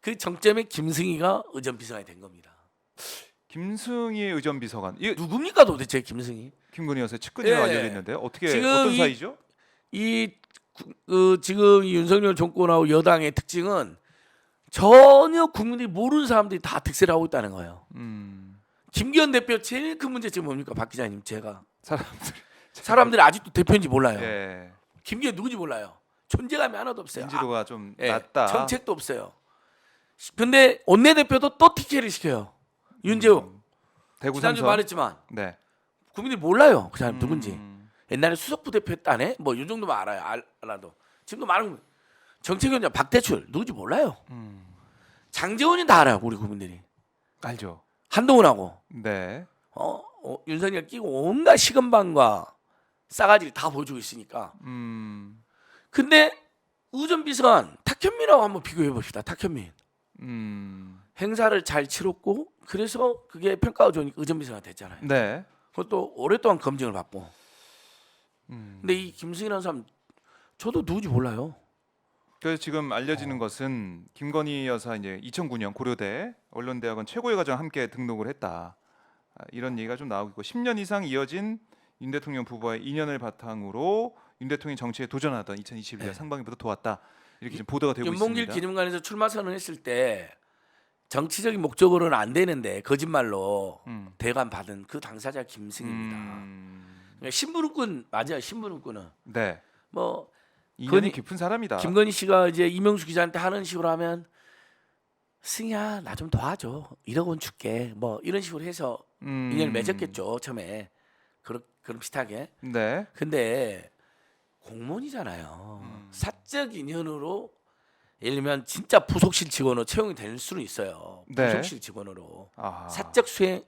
그 정점에 김승희가 의전비서관이 된 겁니다. 김승희의 의전비서관. 이 누굽니까 도대체 김승희? 김건희 여사의 측근이라고 예. 알려져 있는데 어떻게 지금 어떤 이- 사이죠? 지금 이 윤석열 정권하고 여당의 특징은 전혀 국민들이 모르는 사람들이 다 득세를 하고 있다는 거예요. 김기현 대표 제일 큰 문제점이 뭡니까, 박 기자님? 제가 사람들이 아직도 대표인지 몰라요. 예. 김기현 누군지 몰라요. 존재감이 하나도 없어요. 인지도가 좀 예, 낮다. 정책도 없어요. 근데 원내대표도 또 TK를 시켜요. 윤재욱. 대구 지난주 삼선. 말했지만 네. 국민들이 몰라요. 그 사람 누군지. 옛날에 수석부 대표 했다네. 뭐 이 정도만 알아요. 알아도. 지금도 많은 정책위원장 박대출 누군지 몰라요. 장재원이 다 알아요. 우리 국민들이. 알죠. 한동훈하고 네. 윤석열 끼고 온갖 시건방과 싸가지를 다 보여주고 있으니까. 근데 의전비서관 탁현민하고 한번 비교해 봅시다. 탁현민. 행사를 잘 치렀고 그래서 그게 평가가 좋으니까 의전비서관 됐잖아요. 네. 그것도 오랫동안 검증을 받고. 근데 이 김승희라는 사람 저도 누군지 몰라요. 그래서 지금 알려지는 것은 김건희 여사 이제 2009년 고려대 언론대학원 최고의 과정 함께 등록을 했다. 이런 얘기가 좀 나오고 있고 10년 이상 이어진 윤 대통령 부부와의 인연을 바탕으로 윤 대통령이 정치에 도전하던 2021년 네. 상반기부터 도왔다. 이렇게 지금 보도가 되고 윤봉길 있습니다. 기념관에서 출마 선언했을 때 정치적인 목적으로는 안 되는데 거짓말로 대관 받은 그 당사자 김승희입니다. 그러니까 신부름꾼 맞아요. 신부름꾼은 네. 뭐 인연이 깊은 사람이다. 김건희 씨가 이제 이명수 기자한테 하는 식으로 하면 승희야 나 좀 도와줘 1억 원 줄게 뭐 이런 식으로 해서 인연을 맺었겠죠 처음에 그런 비슷하게. 네. 근데 공무원이잖아요. 사적 인연으로 예를 들면 진짜 부속실 직원으로 채용이 될 수는 있어요. 네. 부속실 직원으로 아하. 사적 수행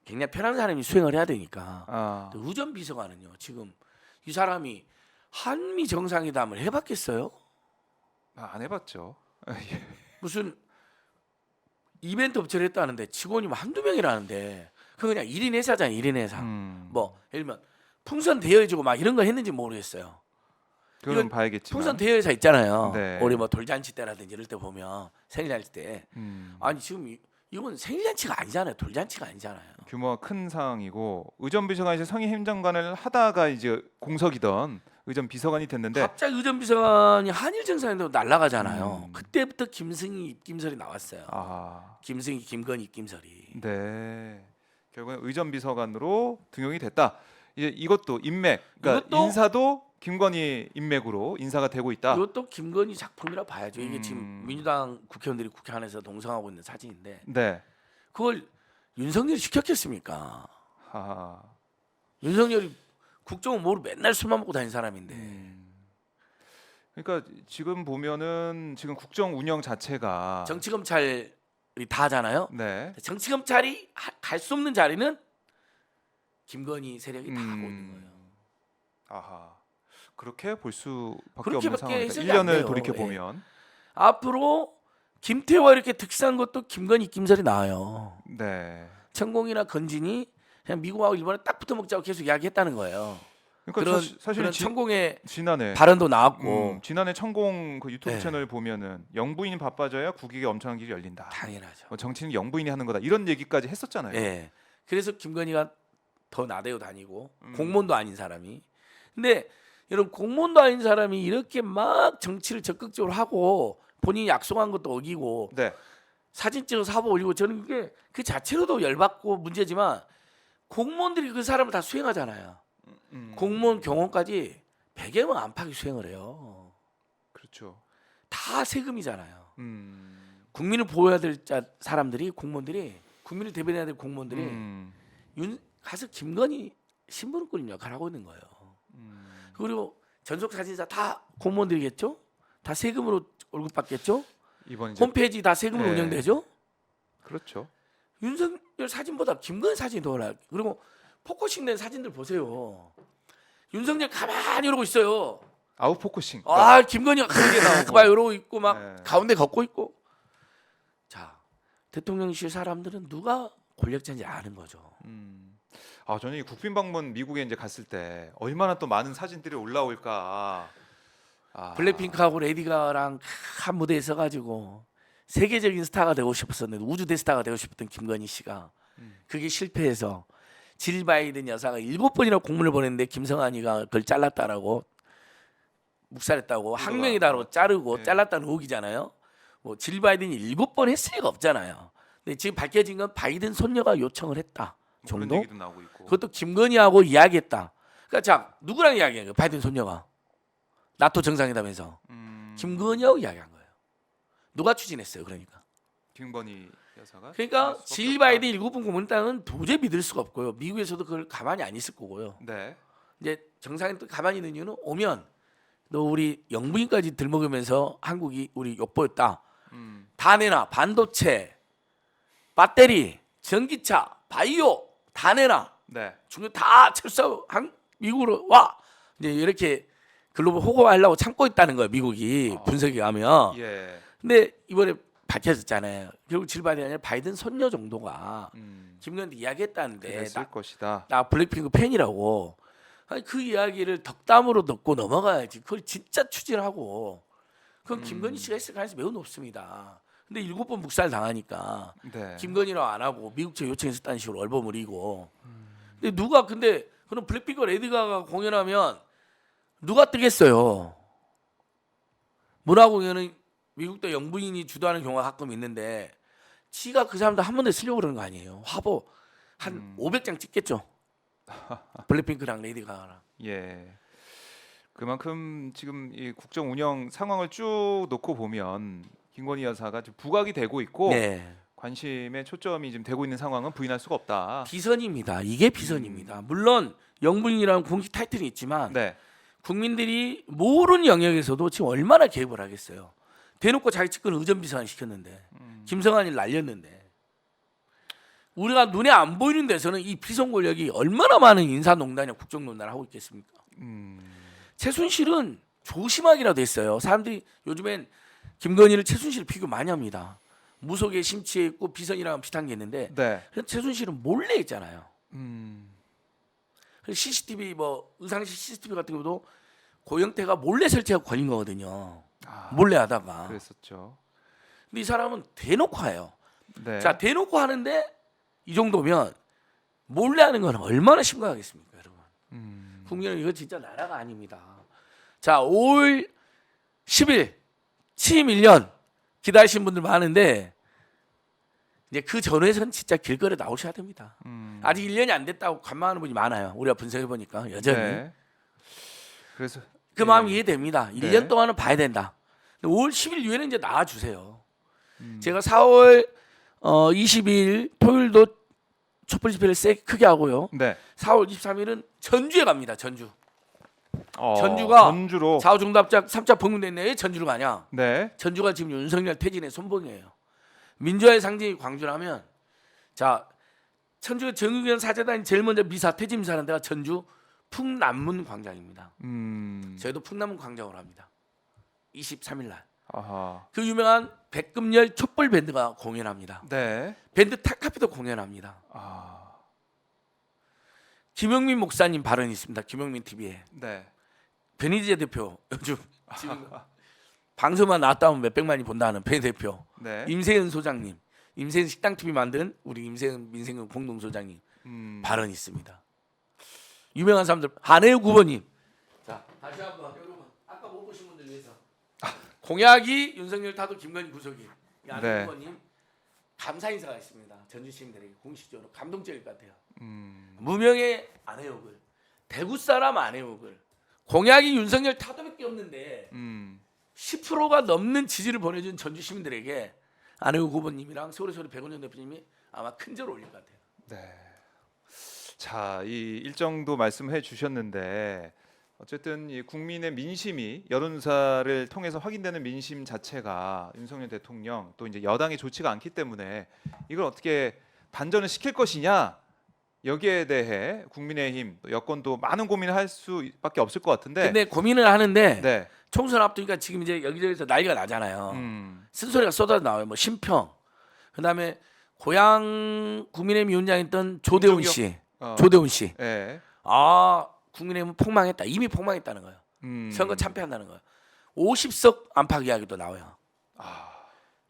굉장히 편한 사람이 수행을 해야 되니까. 아. 또 의전비서관은요. 지금 이 사람이 한미 정상회담을 해봤겠어요? 안 해봤죠. 무슨 이벤트 업체를 했다는데 직원이 뭐 한두 명이라는데 그 그냥 1인 회사잖아요. 1인 회사. 뭐 예를 들면 풍선 대여해주고 막 이런 거 했는지 모르겠어요. 그건 이건 봐야겠지만. 풍선 대여회사 있잖아요. 네. 우리 뭐 돌잔치 때라든지 이럴 때 보면 생일잔치 때 아니 지금 이건 생일잔치가 아니잖아요. 돌잔치가 아니잖아요. 규모가 큰 상황이고 의전비서관이 이제 상임 행정관을 하다가 이제 공석이던 의전비서관이 됐는데 갑자기 의전비서관이 한일 정상회담으로 날아가잖아요. 그때부터 김승희 입김설이 나왔어요. 아, 김승희, 김건희 입김설이. 네. 결국엔 의전비서관으로 등용이 됐다. 이제 이것도 인맥, 그러니까 이것도- 인사도 김건희 인맥으로 인사가 되고 있다. 이것도 김건희 작품이라 봐야죠. 이게 지금 민주당 국회의원들이 국회 안에서 동성하고 있는 사진인데 네. 그걸 윤석열이 시켰겠습니까? 아, 윤석열이 국정은 모르고 맨날 술만 먹고 다니는 사람인데 그러니까 지금 보면은 지금 국정 운영 자체가 정치검찰이 다 하잖아요. 네. 정치검찰이 갈 수 없는 자리는 김건희 세력이 다 하고 있는 거예요. 아하. 그렇게 볼 수밖에 없는 그렇게밖에 상황이다. 해석이 안 1년을 돼요. 돌이켜 예. 보면. 앞으로 김태호가 이렇게 득세한 것도 김건희 입김설이 나와요. 네. 천공이나 건진이 그냥 미국하고 일본에 딱 붙어 먹자고 계속 이야기했다는 거예요. 그러니까 그런 사실 천공의 지난해 발언도 나왔고 지난해 천공 그 유튜브 네. 채널 보면은 영부인이 바빠져야 국익에 엄청난 길이 열린다. 당연하죠. 뭐 정치는 영부인이 하는 거다. 이런 얘기까지 했었잖아요. 예. 그래서 김건희가 더 나대어 다니고 공무원도 아닌 사람이. 근데 여러분 공무원도 아닌 사람이 이렇게 막 정치를 적극적으로 하고 본인이 약속한 것도 어기고 네. 사진 찍어서 사보 올리고 저는 이게 그 자체로도 열받고 문제지만 공무원들이 그 사람을 다 수행하잖아요. 공무원 경호까지 100여 명 안팎이 수행을 해요. 그렇죠. 다 세금이잖아요. 국민을 보호해야 될 사람들이 공무원들이 국민을 대변해야 될 공무원들이 가서 김건희 신부름꾼 역할을 하고 있는 거예요. 그리고 전속 사진사 다 공무원들이겠죠? 다 세금으로 월급 받겠죠? 이번 이제 홈페이지 다 세금으로 네. 운영되죠? 그렇죠. 윤석열 사진보다 김건희 사진이 더 올라요. 그리고 포커싱 된 사진들 보세요. 윤석열 가만히 이러고 있어요. 아웃포커싱. 아 김건희가 그렇게 나오고 막 이러고 있고 막 네. 가운데 걷고 있고. 자 대통령실 사람들은 누가 권력자인지 아는 거죠. 아, 저는 이 국빈 방문 미국에 이제 갔을 때 얼마나 또 많은 사진들이 올라올까. 아, 블랙핑크하고 레디가랑 한 무대에 서가지고 세계적인 스타가 되고 싶었었는데 우주 대스타가 되고 싶었던 김건희 씨가 그게 실패해서 질 바이든 여사가 7번이나 공문을 보냈는데 김성환이가 그걸 잘랐다라고 묵살했다고 항명이다라고 자르고 잘랐다는 의혹이잖아요. 뭐 질 바이든이 7번 했을 리가 없잖아요. 근데 지금 밝혀진 건 바이든 손녀가 요청을 했다 그런 정도. 얘기도 나오고 있고. 그것도 김건희하고 이야기했다. 그러니까 자 누구랑 이야기한 거예요? 바이든 손녀가 나토 정상회담에서 김건희하고 이야기한 거예요. 누가 추진했어요? 그러니까. 김건희 여사가. 그러니까 질 바이든 7번 고문했다는 도저히 믿을 수가 없고요. 미국에서도 그걸 가만히 안 있을 거고요. 네. 이제 정상회담 가만히 있는 이유는 오면 너 우리 영부인까지 들먹으면서 한국이 우리 욕보였다. 다 내놔. 반도체, 배터리, 전기차, 바이오 다 내놔. 네. 중국 다 철수 미국으로 와. 이제 이렇게 글로벌 호구하려고 참고 있다는 거예요. 미국이 분석이 가면. 예. 근데 이번에 밝혀졌잖아요. 결국 질 바이든이 아니라 바이든 손녀 정도가 김건희 이야기했다는데 그랬을 것이다. 나 블랙핑크 팬이라고. 아니 그 이야기를 덕담으로 듣고 넘어가야지. 그걸 진짜 추진하고 그건 김건희 씨가 했을 가능성이 매우 높습니다. 근데 7번 묵살 당하니까 네. 김건희라고 안 하고 미국 측 요청했었다는 식으로 얼버무리고. 근데 누가 근데 그럼 블랙핑크 레디가가 공연하면 누가 뜨겠어요? 문화 공연은 미국도 영부인이 주도하는 경우가 가끔 있는데 지가 그 사람들 한 번에 쓰려고 그러는 거 아니에요? 화보 한 500장 찍겠죠. 블랙핑크랑 레이디 가가랑. 예. 그만큼 지금 이 국정 운영 상황을 쭉 놓고 보면 김건희 여사가 지금 부각이 되고 있고 네. 관심의 초점이 지금 되고 있는 상황은 부인할 수가 없다. 비선입니다. 이게 비선입니다. 물론 영부인이라는 공식 타이틀이 있지만 네. 국민들이 모르는 영역에서도 지금 얼마나 개입을 하겠어요. 대놓고 자기 측근 의전 비서관 시켰는데 김성환이 날렸는데 우리가 눈에 안 보이는 데서는 이 비선 권력이 얼마나 많은 인사농단이나 국정농단을 하고 있겠습니까? 최순실은 조심하기라도 했어요. 사람들이 요즘엔 김건희를 최순실 비교 많이 합니다. 무속에 심취했고 비선이랑 비슷한 게 있는데 네. 최순실은 몰래 했잖아요. CCTV 뭐 의상실 CCTV 같은 것도 고영태가 몰래 설치하고 걸린 거거든요. 몰래 하다가. 그랬었죠. 근데 이 사람은 대놓고 해요. 네. 자 대놓고 하는데 이 정도면 몰래 하는 건 얼마나 심각하겠습니까, 여러분? 국민은 이거 진짜 나라가 아닙니다. 자 5월 10일 취임 1년 기다리신 분들 많은데 이제 그 전후에선 진짜 길거리에 나오셔야 됩니다. 아직 1년이 안 됐다고 관망하는 분이 많아요. 우리가 분석해 보니까 여전히. 네. 그래서 그 마음 이해됩니다. 네. 1년 동안은 봐야 된다. 5월 10일 이후에는 이제 나와 주세요. 제가 4월 22일 토요일도 촛불 집회를 세게 크게 하고요. 네. 4월 23일은 전주에 갑니다. 전주. 전주가 전주로 좌우중답작 3차 봉문됐네. 왜 전주로 가냐? 네. 전주가 지금 윤석열 퇴진의 손봉이에요. 민주화의 상징이 광주라면 자 천주 정의견 사재단이 제일 먼저 미사 퇴진 미사하는 데가 전주 풍남문 광장입니다. 저희도 풍남문 광장으로 합니다. 23일 날. 아하. 그 유명한 백금열 촛불 밴드가 공연합니다. 네. 밴드 탁카피도 공연합니다. 김용민 목사님 발언이 있습니다. 김용민 TV에. 네. 변희재 대표 요즘 지금 방송만 나왔다 하면 몇백만이 본다는 변 대표. 네. 임세은 소장님. 임세은 식당 TV 만든 우리 임세은 민생은 공동 소장님 발언이 있습니다. 유명한 사람들 한혜우 구보님. 자 다시 한번 여러분 아까 못 보신 분들 위해서 공약이 윤석열 타도 김건희 구속이 한혜우 네. 구보님 감사 인사가 있습니다. 전주 시민들에게 공식적으로 감동적일 것 같아요. 무명의 안혜욱을 대구 사람 안혜욱을 공약이 윤석열 타도밖에 없는데 10%가 넘는 지지를 보내준 전주 시민들에게 안혜욱 후보님이랑 서울의 백운영 대표님이 아마 큰 절 올릴 것 같아요. 네. 자, 이 일정도 말씀해 주셨는데 어쨌든 이 국민의 민심이 여론조사를 통해서 확인되는 민심 자체가 윤석열 대통령 또 이제 여당이 좋지가 않기 때문에 이걸 어떻게 반전을 시킬 것이냐 여기에 대해 국민의힘 또 여권도 많은 고민을 할 수밖에 없을 것 같은데. 근데 고민을 하는데 네. 총선 앞두니까 지금 이제 여기저기서 난리가 나잖아요. 쓴소리가 쏟아져 나와요. 뭐 심평, 그다음에 고향 국민의힘 위원장이었던 조대훈 씨, 조대훈 씨. 네. 아 국민의힘은 폭망했다. 이미 폭망했다는 거예요. 선거 참패한다는 거예요. 50석 안팎 이야기도 나와요.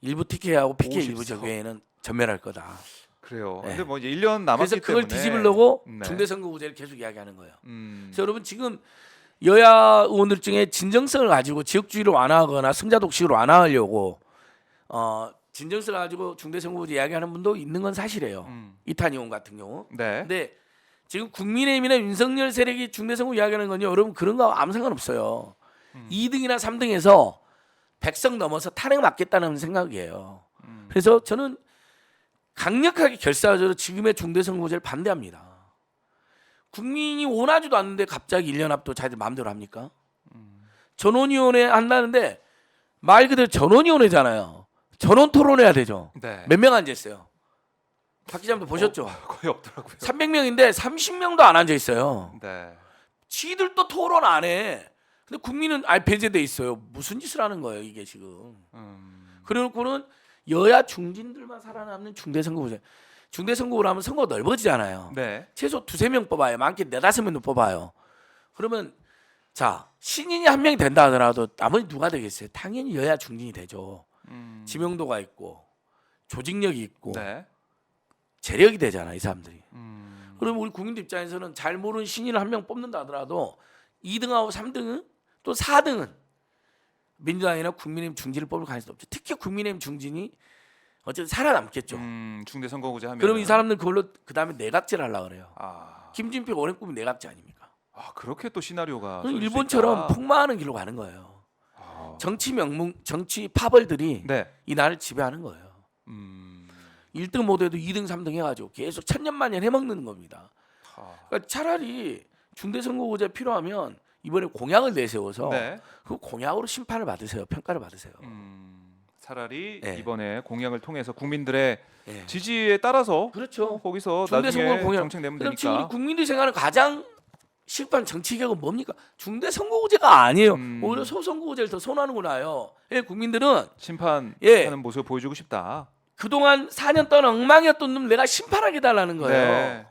일부 TK하고 PK 일부 54. 적외에는 전멸할 거다. 그래요. 네. 근데 뭐 이제 1년 남았기 그래서 그걸 때문에 뒤집으려고 네. 중대선거구제를 계속 이야기하는 거예요. 음. 그래서 여러분 지금 여야 의원들 중에 진정성을 가지고 지역주의를 완화하거나 승자 독식으로 완화하려고 진정성을 가지고 중대선거구제 이야기하는 분도 있는 건 사실이에요. 이탄 의원 같은 경우. 네. 근데 지금 국민의힘이나 윤석열 세력이 중대선거 이야기하는 건요. 여러분 그런 거 아무 상관없어요. 2등이나 3등에서 100석 넘어서 탄핵 맞겠다는 생각이에요. 그래서 저는 강력하게 결사적으로 지금의 중대선거제를 반대합니다. 국민이 원하지도 않는데 갑자기 1년 앞도 자기들 마음대로 합니까? 전원위원회 한다는데 말 그대로 전원위원회잖아요. 전원 토론해야 되죠. 네. 몇 명 앉아있어요? 박 기자님도 보셨죠? 거의 없더라고요. 300명인데 30명도 안 앉아있어요. 네. 지들도 토론 안 해. 근데 국민은 배제돼 있어요. 무슨 짓을 하는 거예요 이게 지금. 그래놓고는 여야 중진들만 살아남는 중대선거구제. 중대선거구로 하면 선거가 넓어지잖아요. 네. 최소 2-3명 뽑아요. 많게 4-5명도 뽑아요. 그러면 자 신인이 한 명이 된다 하더라도 나머지 누가 되겠어요? 당연히 여야 중진이 되죠. 지명도가 있고 조직력이 있고 네. 재력이 되잖아 이 사람들이. 그럼 우리 국민들 입장에서는 잘 모르는 신인을 한 명 뽑는다 하더라도 2등하고 3등은 또 4등은 민주당이나 국민의힘 중진을 뽑을 가능성이 없죠. 특히 국민의힘 중진이 어쨌든 살아남겠죠. 중대 선거구제 하면 그럼 이 사람들 그걸로 그 다음에 내각제를 하려고 그래요. 아. 김진표 원의 꿈이 내각제 아닙니까? 아, 그렇게 또 시나리오가 그럼 쏠수 일본처럼 있다. 폭망하는 길로 가는 거예요. 아. 정치 파벌들이 네. 이 나라를 지배하는 거예요. 1등 못해도 2등 3등 해가지고 계속 천년만년 해먹는 겁니다. 그러니까 차라리 중대선거구제 필요하면 이번에 공약을 내세워서 네. 그 공약으로 심판을 받으세요. 평가를 받으세요. 차라리 네. 이번에 공약을 통해서 국민들의 네. 지지에 따라서 그렇죠. 거기서 나중에 중대선거 공약. 정책 내면 그럼 지금 우리 되니까. 국민들이 생각하는 가장 실패한 정치 개혁은 뭡니까? 중대선거구제가 아니에요. 오히려 소선거구제를 더 선호하는구나요. 예, 국민들은 심판하는 예. 모습을 보여주고 싶다. 그동안 4년 동안 엉망이었던 놈 내가 심판하게 달라는 거예요. 네.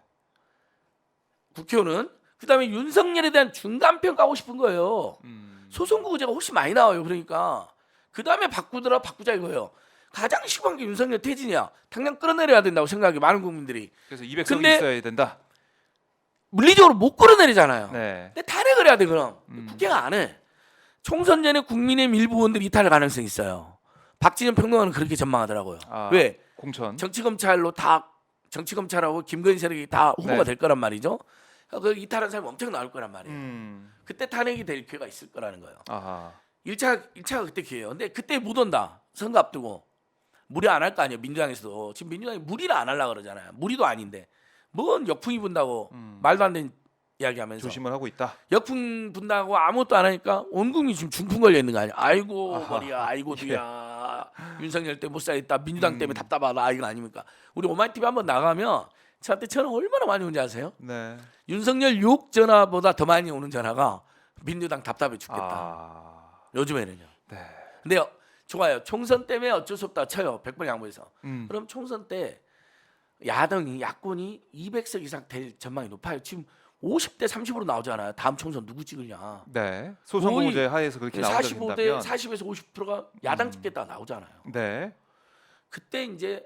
국회의원은 그다음에 윤석열에 대한 중간 평가하고 싶은 거예요. 소선거구제가 훨씬 많이 나와요. 그러니까 그다음에 바꾸자 이거예요. 가장 심한 게 윤석열 퇴진이야. 당장 끌어내려야 된다고 생각해 많은 국민들이. 그래서 200석이 근데 있어야 된다. 물리적으로 못 끌어내리잖아요. 네. 근데 탄핵을 해야 돼 그럼. 국회가 안 해. 총선 전에 국민의힘 일부 의원들이 이탈할 가능성이 있어요. 박진영 평론가는 그렇게 전망하더라고요. 아, 왜? 공천. 정치검찰하고 김건희 세력이 다 후보가 네. 될 거란 말이죠. 그 이탈한 사람이 엄청 나올 거란 말이에요. 그때 탄핵이 될 기회가 있을 거라는 거예요. 아하. 1차가 그때 기회예요. 근데 그때 못 온다. 선거 앞두고 무리 안 할 거 아니에요. 민주당에서도 지금 민주당이 무리를 안 하려고 그러잖아요. 무리도 아닌데 뭔 역풍이 분다고 말도 안 되는 이야기하면서 조심을 하고 있다. 역풍 분다고 아무것도 안 하니까 온 국민이 지금 중풍 걸려 있는 거 아니야? 아이고 아하. 머리야, 아이고 두야. 윤석열 때문에 못 살겠다. 민주당 때문에 답답하다. 이거 아닙니까? 우리 오마이 TV 한번 나가면 저한테 전화 얼마나 많이 오는지 아세요? 네. 윤석열 욕 전화보다 더 많이 오는 전화가 민주당 답답해 죽겠다. 아. 요즘에는요. 네. 근데 좋아요. 총선 때문에 어쩔 수 없다 쳐요. 100번 양보해서. 그럼 총선 때 야권이 200석 이상 될 전망이 높아요. 지금 50대 30으로 나오잖아요. 다음 총선 누구 찍으냐. 네. 소선거구제 하에서 그렇게 나온다 45대 된다면. 40에서 50%가 야당 찍겠다 나오잖아요. 네. 그때 이제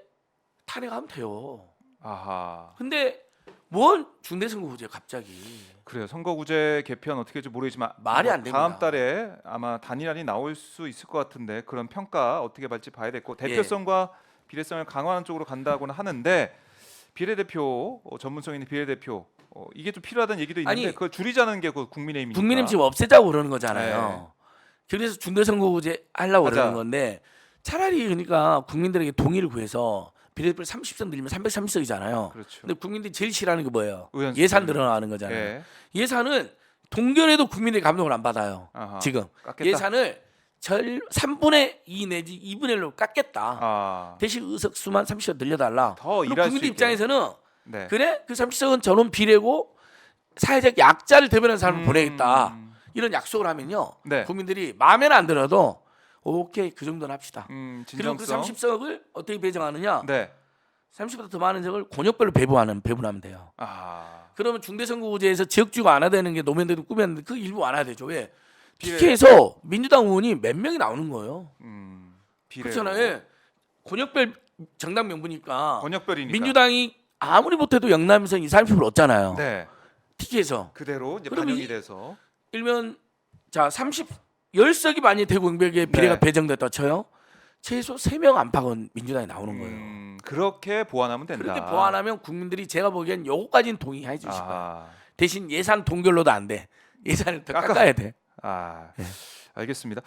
탄핵하면 돼요. 아하. 근데 뭔 중대선거구제 갑자기. 그래요. 선거구제 개편 어떻게 될지 모르겠지만 말이 안 됩니다. 다음 달에 아마 단일안이 나올 수 있을 것 같은데 그런 평가 어떻게 받을지 봐야 되고 대표성과 비례성을 강화하는 쪽으로 간다고는 하는데 비례대표 전문성 있는 비례대표 이게 좀 필요하다는 얘기도 있는데 아니, 그걸 줄이자는 게 그 국민의힘이니까. 국민의힘 지금 없애자고 그러는 거잖아요. 그래서 중대선거구제 하려고 맞아. 그러는 건데 차라리 그러니까 국민들에게 동의를 구해서 비례대표 30석 늘리면 330석이잖아요. 그렇죠. 근데 국민들이 제일 싫어하는 게 뭐예요? 의원수. 예산 늘어나는 거잖아요. 예. 예산은 동결해도 국민들이 감동을 안 받아요. 아하. 지금 깎겠다. 예산을 3분의 2 내지 2분의 1로 깎겠다. 아. 대신 의석수만 30석 늘려달라. 더 그럼 일할 수 국민들 있게. 입장에서는 네. 그래? 그 30석은 전원 비례고 사회적 약자를 대변하는 사람을 보내겠다. 이런 약속을 하면요. 네. 국민들이 마음에는 안 들어도 오케이 그 정도는 합시다. 그리고 그 진정성. 30석을 어떻게 배정하느냐? 네. 30보다 더 많은 적을 권역별로 배분하면 돼요. 아. 그러면 중대선거구제에서 지역주가 완화되는 게 노무현대도 꾸몄는데 그 일부 완화되죠. 왜? 비례- TK에서 민주당 의원이 몇 명이 나오는 거예요. 비례. 그렇잖아요. 예. 권역별 정당 명부니까 권역별이니까. 민주당이 아무리 못해도 영남에서 20-30% 얻잖아요. 네. 티켓에서. 그대로 이제 그럼 반영이 이- 돼서 일면 자 10석이 만약 대구경백에 비례가 네. 배정됐다 쳐요. 최소 3명 안팎은 민주당이 나오는 거예요. 그렇게 보완하면 된다. 그렇게 보완하면 국민들이 제가 보기엔 요거까지는 동의해 주실 거예요. 아, 대신 예산 동결로도 안 돼. 예산을 더 깎아. 깎아야 돼. 아, 네. 알겠습니다.